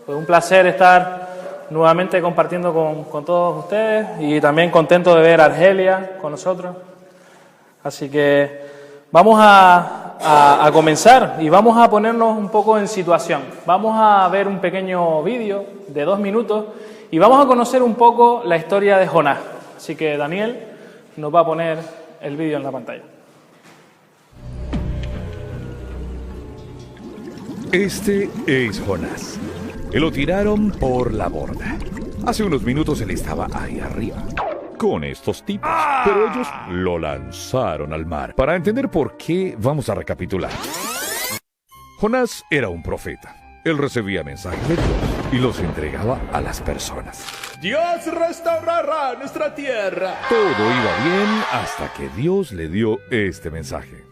Pues un placer estar nuevamente compartiendo con todos ustedes y también contento de ver a Argelia con nosotros. Así que vamos a comenzar y vamos a ponernos un poco en situación. Vamos a ver un pequeño vídeo de 2 minutos y vamos a conocer un poco la historia de Jonás. Así que Daniel nos va a poner el vídeo en la pantalla. Este es Jonás. Lo tiraron por la borda. Hace unos minutos él estaba ahí arriba con estos tipos, pero ellos lo lanzaron al mar. Para entender por qué, vamos a recapitular. Jonás era un profeta. Él recibía mensajes de Dios y los entregaba a las personas. Dios restaurará nuestra tierra. Todo iba bien hasta que Dios le dio este mensaje.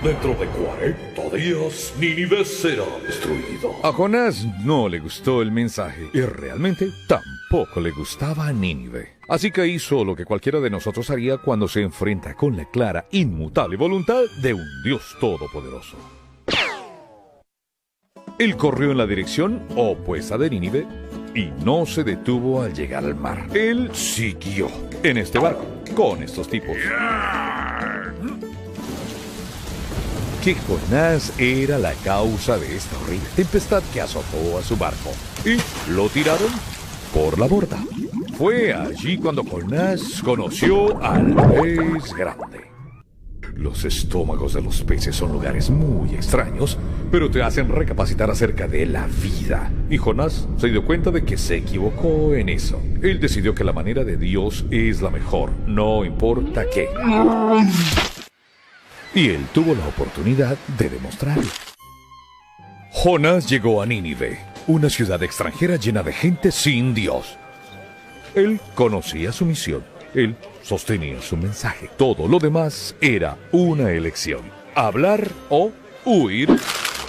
Dentro de 40 días, Nínive será destruido. A Jonás no le gustó el mensaje y realmente tampoco le gustaba a Nínive. Así que hizo lo que cualquiera de nosotros haría cuando se enfrenta con la clara, inmutable voluntad de un Dios todopoderoso. Él corrió en la dirección opuesta de Nínive y no se detuvo al llegar al mar. Él siguió en este barco con estos tipos. Que Jonás era la causa de esta horrible tempestad que azotó a su barco y lo tiraron por la borda. Fue allí cuando Jonás conoció al pez grande. Los estómagos de los peces son lugares muy extraños, pero te hacen recapacitar acerca de la vida. Y Jonás se dio cuenta de que se equivocó en eso. Él decidió que la manera de Dios es la mejor, no importa qué. Y él tuvo la oportunidad de demostrarlo. Jonás llegó a Nínive, una ciudad extranjera llena de gente sin Dios. Él conocía su misión, él sostenía su mensaje. Todo lo demás era una elección: hablar o huir.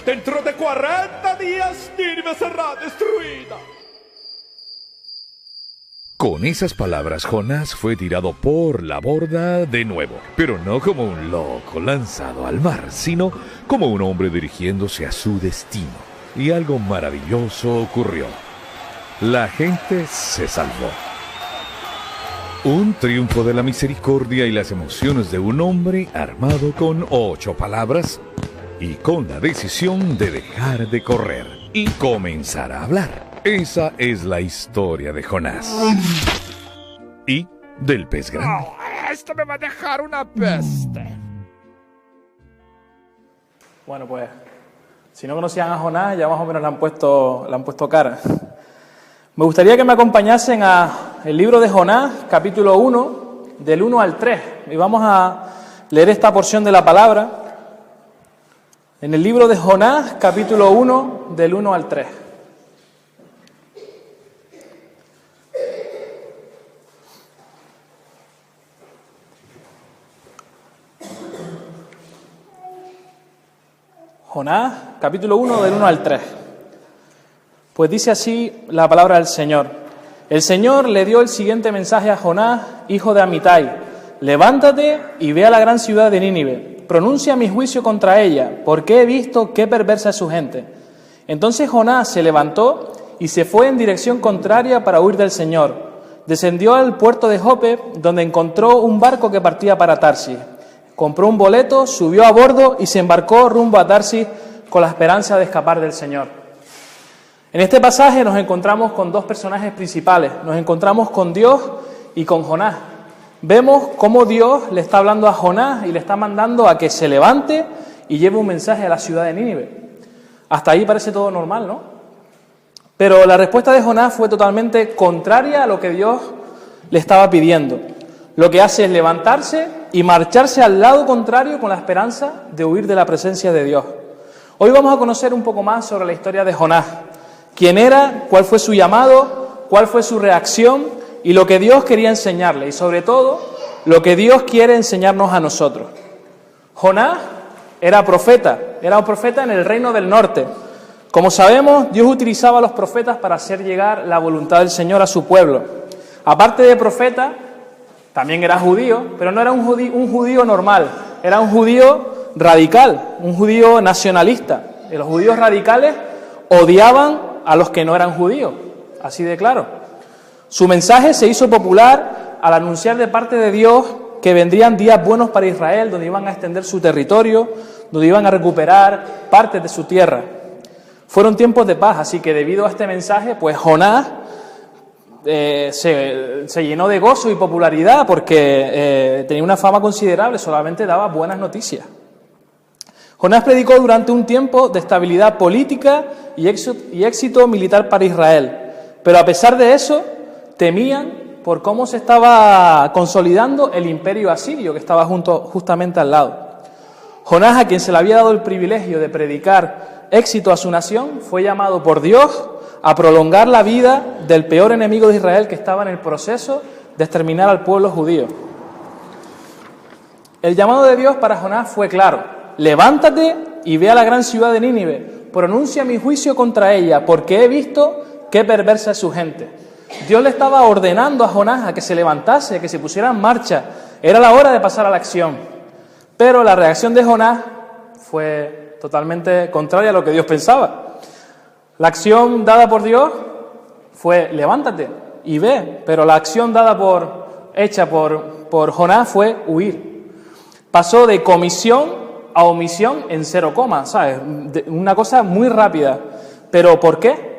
Dentro de 40 días, Nínive será destruida. Con esas palabras, Jonás fue tirado por la borda de nuevo, pero no como un loco lanzado al mar, sino como un hombre dirigiéndose a su destino. Y algo maravilloso ocurrió. La gente se salvó. Un triunfo de la misericordia y las emociones de un hombre armado con 8 palabras y con la decisión de dejar de correr y comenzar a hablar. Esa es la historia de Jonás y del pez grande. Esto me va a dejar una peste. Bueno, pues, si no conocían a Jonás, ya más o menos le han puesto cara. Me gustaría que me acompañasen al libro de Jonás, capítulo 1, del 1 al 3. Y vamos a leer esta porción de la palabra en el libro de Jonás, capítulo 1, del 1 al 3. Jonás, capítulo 1, del 1 al 3. Pues dice así la palabra del Señor. El Señor le dio el siguiente mensaje a Jonás, hijo de Amitai. Levántate y ve a la gran ciudad de Nínive. Pronuncia mi juicio contra ella, porque he visto qué perversa es su gente. Entonces Jonás se levantó y se fue en dirección contraria para huir del Señor. Descendió al puerto de Jope, donde encontró un barco que partía para Tarsis. Compró un boleto, subió a bordo y se embarcó rumbo a Tarsis con la esperanza de escapar del Señor. En este pasaje nos encontramos con 2 personajes principales. Nos encontramos con Dios y con Jonás. Vemos cómo Dios le está hablando a Jonás y le está mandando a que se levante y lleve un mensaje a la ciudad de Nínive. Hasta ahí parece todo normal, ¿no? Pero la respuesta de Jonás fue totalmente contraria a lo que Dios le estaba pidiendo. Lo que hace es levantarse y marcharse al lado contrario con la esperanza de huir de la presencia de Dios. Hoy vamos a conocer un poco más sobre la historia de Jonás. Quién era, cuál fue su llamado, cuál fue su reacción y lo que Dios quería enseñarle. Y sobre todo, lo que Dios quiere enseñarnos a nosotros. Jonás era un profeta en el reino del norte. Como sabemos, Dios utilizaba a los profetas para hacer llegar la voluntad del Señor a su pueblo. Aparte de profeta, también era judío, pero no era un judío normal, era un judío radical, un judío nacionalista. Y los judíos radicales odiaban a los que no eran judíos, así de claro. Su mensaje se hizo popular al anunciar de parte de Dios que vendrían días buenos para Israel, donde iban a extender su territorio, donde iban a recuperar partes de su tierra. Fueron tiempos de paz, así que debido a este mensaje, pues Jonás se llenó de gozo y popularidad porque tenía una fama considerable, solamente daba buenas noticias. Jonás predicó durante un tiempo de estabilidad política y éxito militar para Israel, pero a pesar de eso, temían por cómo se estaba consolidando el imperio asirio que estaba justamente al lado. Jonás, a quien se le había dado el privilegio de predicar éxito a su nación, fue llamado por Dios a prolongar la vida del peor enemigo de Israel que estaba en el proceso de exterminar al pueblo judío. El llamado de Dios para Jonás fue claro: levántate y ve a la gran ciudad de Nínive, pronuncia mi juicio contra ella, porque he visto qué perversa es su gente. Dios le estaba ordenando a Jonás a que se levantase, que se pusiera en marcha. Era la hora de pasar a la acción. Pero la reacción de Jonás fue totalmente contraria a lo que Dios pensaba. La acción dada por Dios fue levántate y ve, pero la acción hecha por Jonás fue huir. Pasó de comisión a omisión en 0, ¿sabes? Una cosa muy rápida. ¿Pero por qué?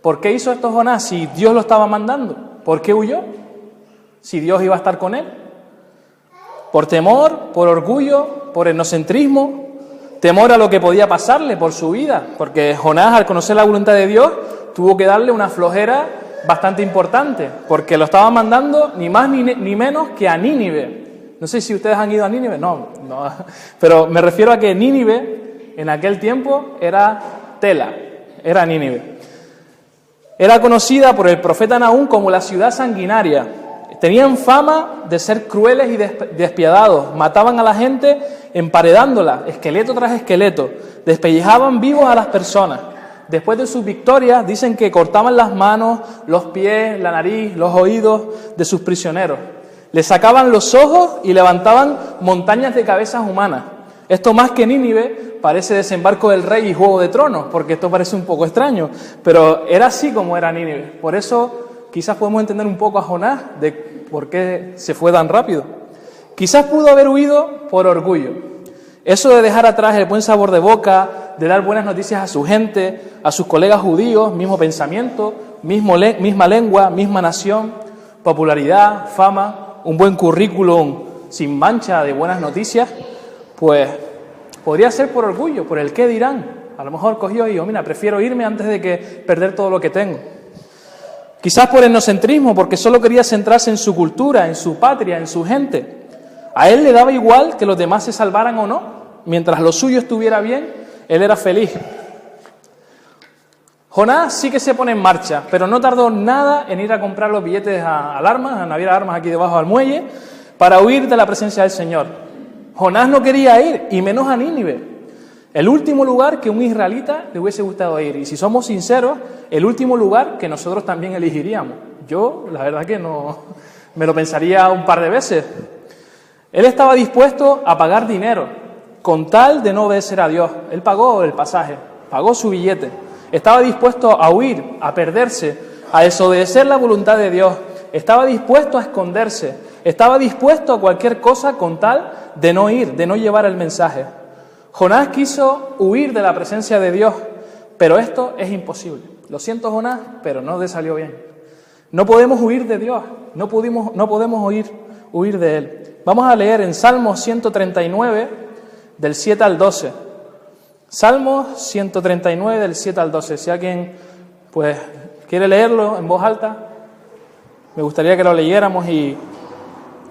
¿Por qué hizo esto Jonás si Dios lo estaba mandando? ¿Por qué huyó? Si Dios iba a estar con él. ¿Por temor? ¿Por orgullo? ¿Por etnocentrismo? ¿Temor a lo que podía pasarle por su vida? Porque Jonás, al conocer la voluntad de Dios, tuvo que darle una flojera bastante importante, porque lo estaba mandando ni más ni menos que a Nínive. No sé si ustedes han ido a Nínive, no, pero me refiero a que Nínive en aquel tiempo era tela, era Nínive. Era conocida por el profeta Nahum como la ciudad sanguinaria. Tenían fama de ser crueles y despiadados. Mataban a la gente emparedándola, esqueleto tras esqueleto. Despellejaban vivos a las personas. Después de sus victorias, dicen que cortaban las manos, los pies, la nariz, los oídos de sus prisioneros. Les sacaban los ojos y levantaban montañas de cabezas humanas. Esto, más que Nínive, parece Desembarco del Rey y Juego de Tronos, porque esto parece un poco extraño, pero era así como era Nínive. Por eso quizás podemos entender un poco a Jonás de por qué se fue tan rápido. Quizás pudo haber huido por orgullo. Eso de dejar atrás el buen sabor de boca, de dar buenas noticias a su gente, a sus colegas judíos, mismo pensamiento, misma lengua, misma nación, popularidad, fama, un buen currículum sin mancha de buenas noticias, pues podría ser por orgullo, por el qué dirán. A lo mejor cogió y dijo: mira, prefiero irme antes de que perder todo lo que tengo. Quizás por etnocentrismo, porque solo quería centrarse en su cultura, en su patria, en su gente. A él le daba igual que los demás se salvaran o no. Mientras lo suyo estuviera bien, él era feliz. Jonás sí que se pone en marcha, pero no tardó nada en ir a comprar los billetes al Armas, a Naviera Armas aquí debajo del muelle, para huir de la presencia del Señor. Jonás no quería ir, y menos a Nínive, el último lugar que un israelita le hubiese gustado ir. Y si somos sinceros, el último lugar que nosotros también elegiríamos. Yo, la verdad que no, me lo pensaría un par de veces. Él estaba dispuesto a pagar dinero, con tal de no obedecer a Dios. Él pagó el pasaje, pagó su billete. Estaba dispuesto a huir, a perderse, a desobedecer la voluntad de Dios. Estaba dispuesto a esconderse. Estaba dispuesto a cualquier cosa con tal de no ir, de no llevar el mensaje. Jonás quiso huir de la presencia de Dios, pero esto es imposible. Lo siento, Jonás, pero no le salió bien. No podemos huir de Dios, no podemos huir de Él. Vamos a leer en Salmos 139, del 7 al 12. Salmos 139, del 7 al 12. Si alguien pues quiere leerlo en voz alta, me gustaría que lo leyéramos y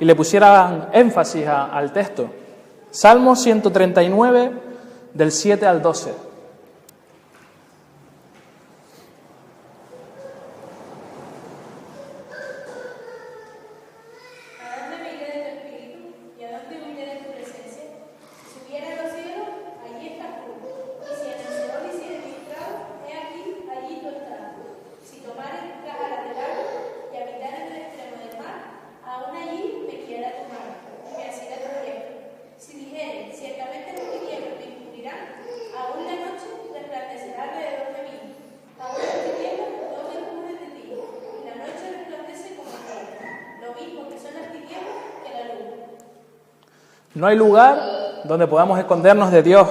le pusieran énfasis al texto. Salmo 139, del 7 al 12. ¿A dónde me iré de tu espíritu? ¿Y a dónde me iré de tu presencia? Si subiera a los cielos, allí estás tú. Y si en el Seol hiciere mi estrado, he aquí, allí tú estarás. Si tomare cajas del agua y habitar en el extremo del mar, aún allí me guiará tu mano y me asirá tu diestra. Si dijere, ciertamente los tinieblas me encubrirán, aún la No hay lugar donde podamos escondernos de Dios.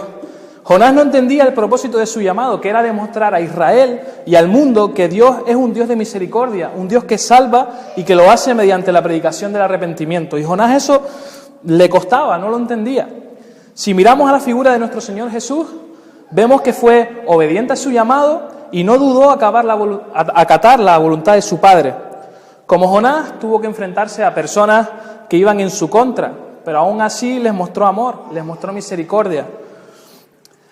Jonás no entendía el propósito de su llamado, que era demostrar a Israel y al mundo que Dios es un Dios de misericordia, un Dios que salva y que lo hace mediante la predicación del arrepentimiento. Y Jonás eso le costaba, no lo entendía. Si miramos a la figura de nuestro Señor Jesús, vemos que fue obediente a su llamado y no dudó acatar la voluntad de su Padre. Como Jonás, tuvo que enfrentarse a personas que iban en su contra, pero aún así les mostró amor, les mostró misericordia.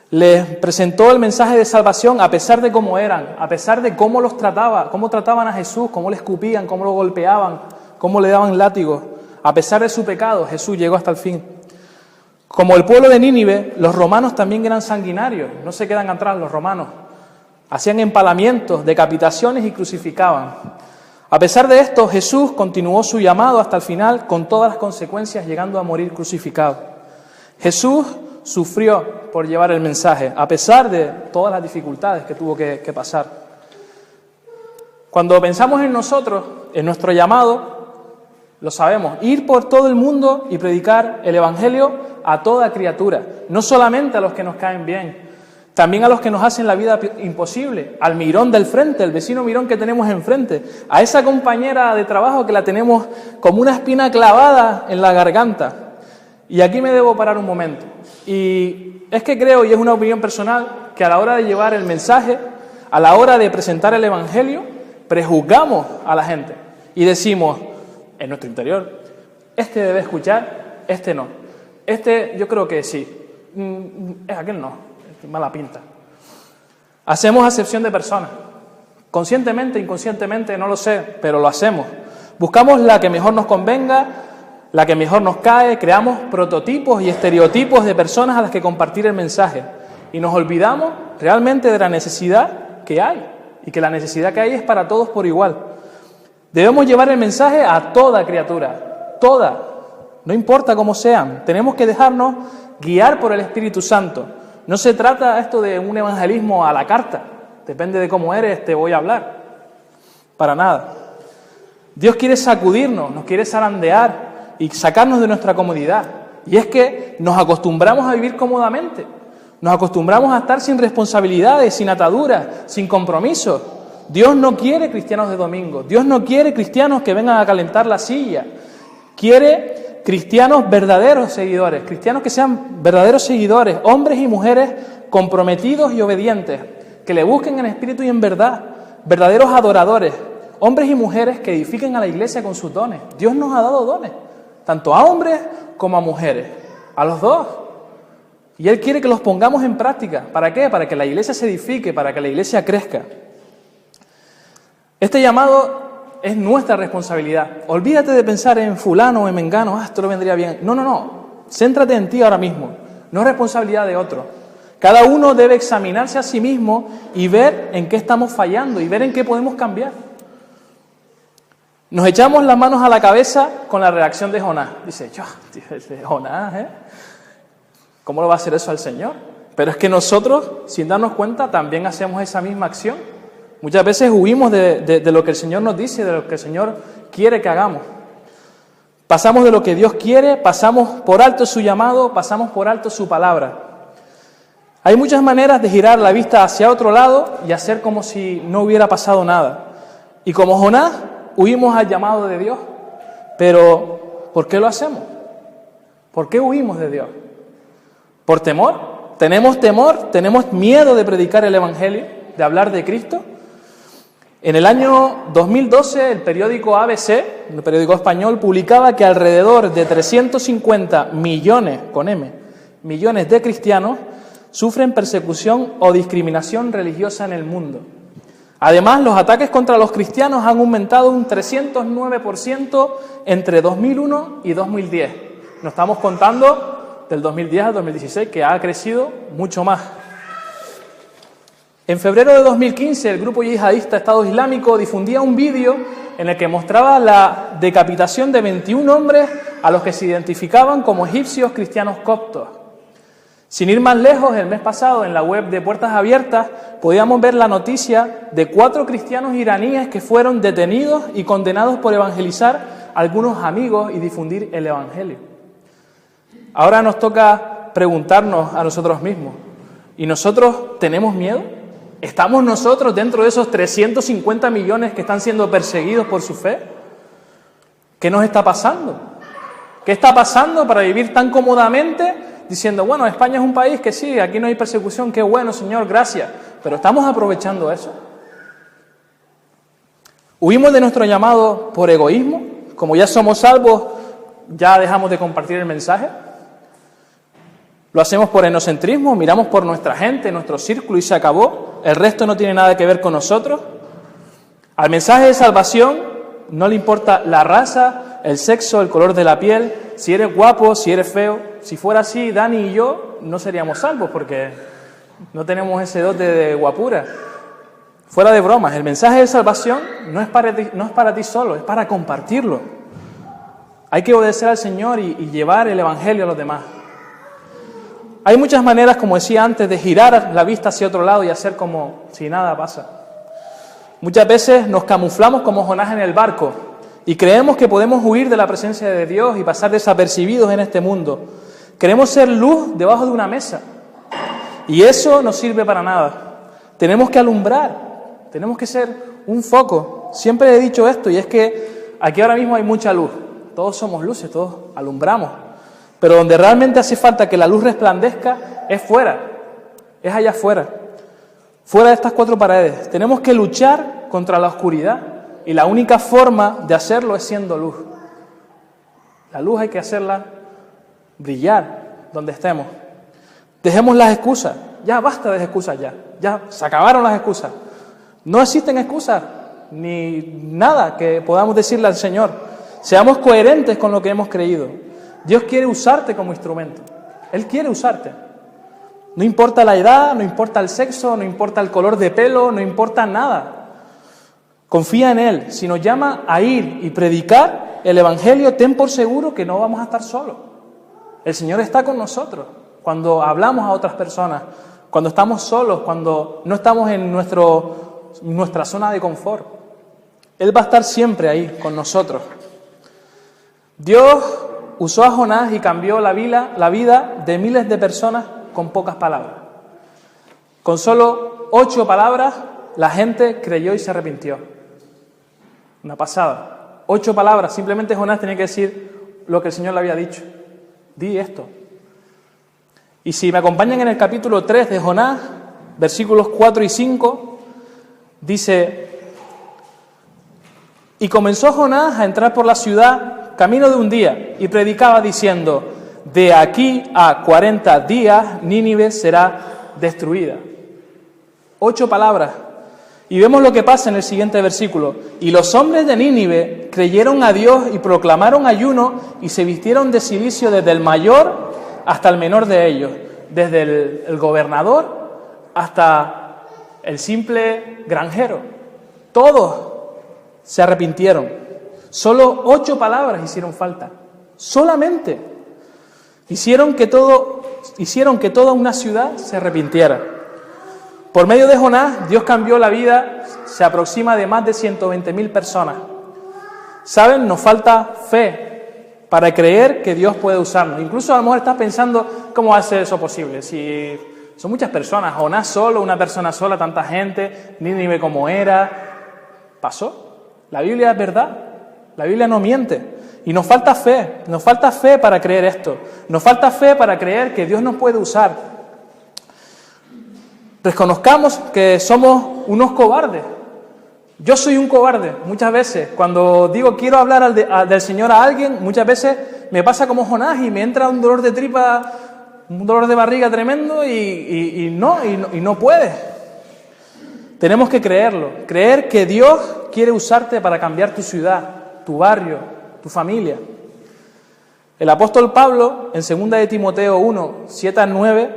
Les presentó el mensaje de salvación a pesar de cómo eran, a pesar de cómo los trataba, cómo trataban a Jesús, cómo le escupían, cómo lo golpeaban, cómo le daban látigos. A pesar de su pecado, Jesús llegó hasta el fin. Como el pueblo de Nínive, los romanos también eran sanguinarios, no se quedan atrás los romanos. Hacían empalamientos, decapitaciones y crucificaban. A pesar de esto, Jesús continuó su llamado hasta el final con todas las consecuencias, llegando a morir crucificado. Jesús sufrió por llevar el mensaje, a pesar de todas las dificultades que tuvo que pasar. Cuando pensamos en nosotros, en nuestro llamado, lo sabemos, ir por todo el mundo y predicar el Evangelio a toda criatura, no solamente a los que nos caen bien, también a los que nos hacen la vida imposible, al mirón del frente, el vecino mirón que tenemos enfrente, a esa compañera de trabajo que la tenemos como una espina clavada en la garganta. Y aquí me debo parar un momento. Y es que creo, y es una opinión personal, que a la hora de llevar el mensaje, a la hora de presentar el Evangelio, prejuzgamos a la gente y decimos, en nuestro interior, este debe escuchar, este no. Este yo creo que sí, aquel no, mala pinta. Hacemos acepción de personas, conscientemente, inconscientemente, no lo sé, pero lo hacemos. Buscamos la que mejor nos convenga, la que mejor nos cae, creamos prototipos y estereotipos de personas a las que compartir el mensaje y nos olvidamos realmente de la necesidad que hay y que la necesidad que hay es para todos por igual. Debemos llevar el mensaje a toda criatura, toda, no importa cómo sean, tenemos que dejarnos guiar por el Espíritu Santo. No se trata esto de un evangelismo a la carta, depende de cómo eres, te voy a hablar, para nada. Dios quiere sacudirnos, nos quiere zarandear y sacarnos de nuestra comodidad. Y es que nos acostumbramos a vivir cómodamente, nos acostumbramos a estar sin responsabilidades, sin ataduras, sin compromisos. Dios no quiere cristianos de domingo, Dios no quiere cristianos que vengan a calentar la silla, quiere cristianos verdaderos seguidores, cristianos que sean verdaderos seguidores, hombres y mujeres comprometidos y obedientes, que le busquen en espíritu y en verdad, verdaderos adoradores, hombres y mujeres que edifiquen a la iglesia con sus dones. Dios nos ha dado dones, tanto a hombres como a mujeres, a los dos. Y Él quiere que los pongamos en práctica. ¿Para qué? Para que la iglesia se edifique, para que la iglesia crezca. Este llamado es nuestra responsabilidad. Olvídate de pensar en fulano o en mengano, esto lo vendría bien. No. Céntrate en ti ahora mismo. No es responsabilidad de otro. Cada uno debe examinarse a sí mismo y ver en qué estamos fallando y ver en qué podemos cambiar. Nos echamos las manos a la cabeza con la reacción de Jonás. Dice, Jonás, ¿cómo le va a hacer eso al Señor? Pero es que nosotros, sin darnos cuenta, también hacemos esa misma acción. Muchas veces huimos de lo que el Señor nos dice, de lo que el Señor quiere que hagamos. Pasamos de lo que Dios quiere, pasamos por alto su llamado, pasamos por alto su palabra. Hay muchas maneras de girar la vista hacia otro lado y hacer como si no hubiera pasado nada. Y como Jonás, huimos al llamado de Dios. Pero, ¿por qué lo hacemos? ¿Por qué huimos de Dios? ¿Por temor? ¿Tenemos temor? ¿Tenemos miedo de predicar el Evangelio? ¿De hablar de Cristo? En el año 2012, el periódico ABC, el periódico español, publicaba que alrededor de 350 millones, con M, millones de cristianos sufren persecución o discriminación religiosa en el mundo. Además, los ataques contra los cristianos han aumentado un 309% entre 2001 y 2010. No estamos contando del 2010 al 2016, que ha crecido mucho más. En febrero de 2015, el grupo yihadista Estado Islámico difundía un vídeo en el que mostraba la decapitación de 21 hombres a los que se identificaban como egipcios cristianos coptos. Sin ir más lejos, el mes pasado, en la web de Puertas Abiertas, podíamos ver la noticia de 4 cristianos iraníes que fueron detenidos y condenados por evangelizar a algunos amigos y difundir el Evangelio. Ahora nos toca preguntarnos a nosotros mismos, ¿y nosotros tenemos miedo? ¿Estamos nosotros dentro de esos 350 millones que están siendo perseguidos por su fe? ¿Qué nos está pasando? ¿Qué está pasando para vivir tan cómodamente diciendo, bueno, España es un país que sí, aquí no hay persecución, qué bueno, Señor, gracias, pero estamos aprovechando eso? ¿Huimos de nuestro llamado por egoísmo? Como ya somos salvos, ya dejamos de compartir el mensaje. ¿Lo hacemos por egocentrismo? ¿Miramos por nuestra gente, nuestro círculo y se acabó? ¿El resto no tiene nada que ver con nosotros? Al mensaje de salvación no le importa la raza, el sexo, el color de la piel, si eres guapo, si eres feo. Si fuera así, Dani y yo no seríamos salvos porque no tenemos ese dote de guapura. Fuera de bromas, el mensaje de salvación no es para ti solo, es para compartirlo. Hay que obedecer al Señor y llevar el Evangelio a los demás. Hay muchas maneras, como decía antes, de girar la vista hacia otro lado y hacer como si nada pasa. Muchas veces nos camuflamos como Jonás en el barco y creemos que podemos huir de la presencia de Dios y pasar desapercibidos en este mundo. Queremos ser luz debajo de una mesa y eso no sirve para nada. Tenemos que alumbrar, tenemos que ser un foco. Siempre he dicho esto y es que aquí ahora mismo hay mucha luz. Todos somos luces, todos alumbramos. Pero donde realmente hace falta que la luz resplandezca es fuera, es allá afuera, fuera de estas cuatro paredes. Tenemos que luchar contra la oscuridad y la única forma de hacerlo es siendo luz. La luz hay que hacerla brillar donde estemos. Dejemos las excusas, ya basta de excusas ya se acabaron las excusas. No existen excusas ni nada que podamos decirle al Señor. Seamos coherentes con lo que hemos creído. Dios quiere usarte como instrumento. Él quiere usarte. No importa la edad, no importa el sexo, no importa el color de pelo, no importa nada. Confía en Él. Si nos llama a ir y predicar el Evangelio, ten por seguro que no vamos a estar solos. El Señor está con nosotros cuando hablamos a otras personas, cuando estamos solos, cuando no estamos en nuestra zona de confort. Él va a estar siempre ahí con nosotros. Dios usó a Jonás y cambió la vida de miles de personas con pocas palabras. Con solo 8 palabras, la gente creyó y se arrepintió. Una pasada. 8 palabras. Simplemente Jonás tenía que decir lo que el Señor le había dicho. Di esto. Y si me acompañan en el capítulo 3 de Jonás, versículos 4 y 5, dice: y comenzó Jonás a entrar por la ciudad camino de un día, y predicaba diciendo: de aquí a 40 días Nínive será destruida. 8 palabras. Y vemos lo que pasa en el siguiente versículo. Y los hombres de Nínive creyeron a Dios y proclamaron ayuno y se vistieron de cilicio desde el mayor hasta el menor de ellos, desde el gobernador hasta el simple granjero. Todos se arrepintieron. Solo 8 palabras hicieron falta. Solamente hicieron que toda una ciudad se arrepintiera. Por medio de Jonás, Dios cambió la vida, se aproxima de más de 120.000 personas. ¿Saben? Nos falta fe para creer que Dios puede usarnos. Incluso a lo mejor estás pensando, ¿cómo va a ser eso posible? Si son muchas personas, Jonás solo, una persona sola, tanta gente, Nínive como era. ¿Pasó? La Biblia es verdad. La Biblia no miente. Y nos falta fe para creer esto. Nos falta fe para creer que Dios nos puede usar. Reconozcamos que somos unos cobardes. Yo soy un cobarde muchas veces. Cuando digo quiero hablar del Señor a alguien, muchas veces me pasa como Jonás y me entra un dolor de tripa, un dolor de barriga tremendo y no puedes. Tenemos que creerlo. Creer que Dios quiere usarte para cambiar tu ciudad, tu barrio, tu familia. El apóstol Pablo, en 2 de Timoteo 1, 7 al 9,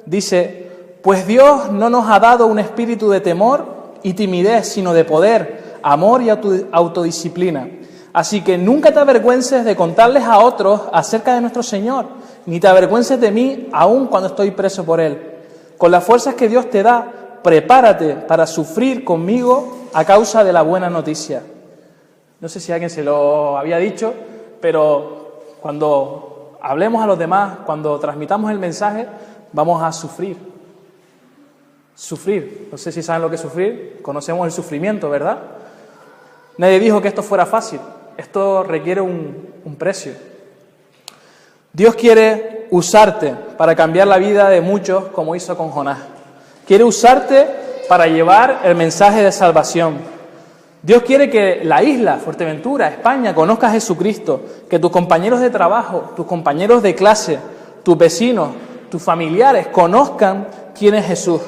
dice: pues Dios no nos ha dado un espíritu de temor y timidez, sino de poder, amor y autodisciplina. Así que nunca te avergüences de contarles a otros acerca de nuestro Señor, ni te avergüences de mí, aun cuando estoy preso por Él. Con las fuerzas que Dios te da, prepárate para sufrir conmigo a causa de la buena noticia. No sé si alguien se lo había dicho, pero cuando hablemos a los demás, cuando transmitamos el mensaje, vamos a sufrir. Sufrir. No sé si saben lo que es sufrir. Conocemos el sufrimiento, ¿verdad? Nadie dijo que esto fuera fácil. Esto requiere un precio. Dios quiere usarte para cambiar la vida de muchos, como hizo con Jonás. Quiere usarte para llevar el mensaje de salvación. Dios quiere que la isla, Fuerteventura, España, conozca a Jesucristo, que tus compañeros de trabajo, tus compañeros de clase, tus vecinos, tus familiares conozcan quién es Jesús.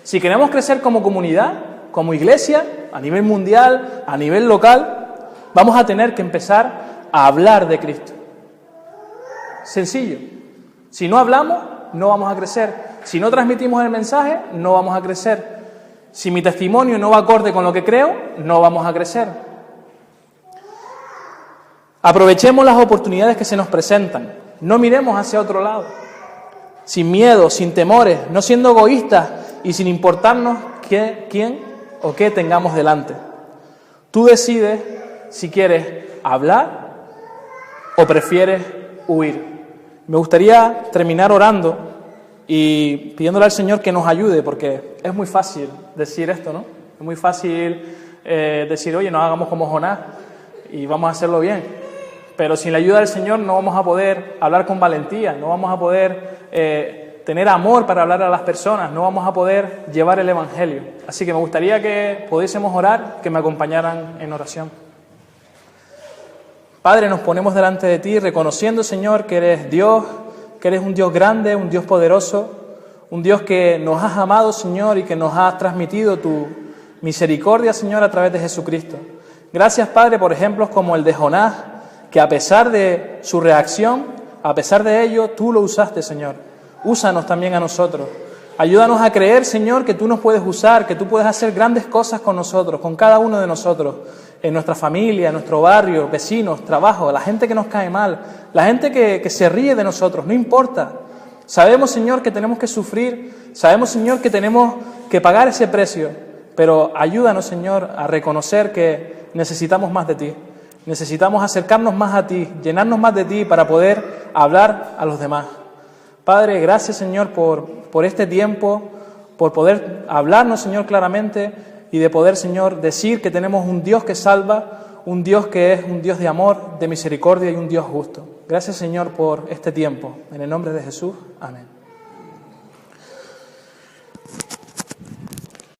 Si queremos crecer como comunidad, como iglesia, a nivel mundial, a nivel local, vamos a tener que empezar a hablar de Cristo. Sencillo. Si no hablamos, no vamos a crecer. Si no transmitimos el mensaje, no vamos a crecer. Si mi testimonio no va acorde con lo que creo, no vamos a crecer. Aprovechemos las oportunidades que se nos presentan. No miremos hacia otro lado. Sin miedo, sin temores, no siendo egoístas y sin importarnos quién o qué tengamos delante. Tú decides si quieres hablar o prefieres huir. Me gustaría terminar orando y pidiéndole al Señor que nos ayude, porque es muy fácil decir esto, ¿no? Es muy fácil decir, oye, no hagamos como Jonás y vamos a hacerlo bien. Pero sin la ayuda del Señor no vamos a poder hablar con valentía, no vamos a poder tener amor para hablar a las personas, no vamos a poder llevar el Evangelio. Así que me gustaría que pudiésemos orar, que me acompañaran en oración. Padre, nos ponemos delante de ti reconociendo, Señor, que eres Dios, que eres un Dios grande, un Dios poderoso, un Dios que nos has amado, Señor, y que nos has transmitido tu misericordia, Señor, a través de Jesucristo. Gracias, Padre, por ejemplos como el de Jonás, que a pesar de su reacción, a pesar de ello, tú lo usaste, Señor. Úsanos también a nosotros. Ayúdanos a creer, Señor, que tú nos puedes usar, que tú puedes hacer grandes cosas con nosotros, con cada uno de nosotros, en nuestra familia, en nuestro barrio, vecinos, trabajo, la gente que nos cae mal, la gente que se ríe de nosotros, no importa. Sabemos, Señor, que tenemos que sufrir, sabemos, Señor, que tenemos que pagar ese precio, pero ayúdanos, Señor, a reconocer que necesitamos más de ti. Necesitamos acercarnos más a ti, llenarnos más de ti para poder hablar a los demás. Padre, gracias, Señor, por este tiempo, por poder hablarnos, Señor, claramente y de poder, Señor, decir que tenemos un Dios que salva, un Dios que es un Dios de amor, de misericordia y un Dios justo. Gracias, Señor, por este tiempo. En el nombre de Jesús. Amén.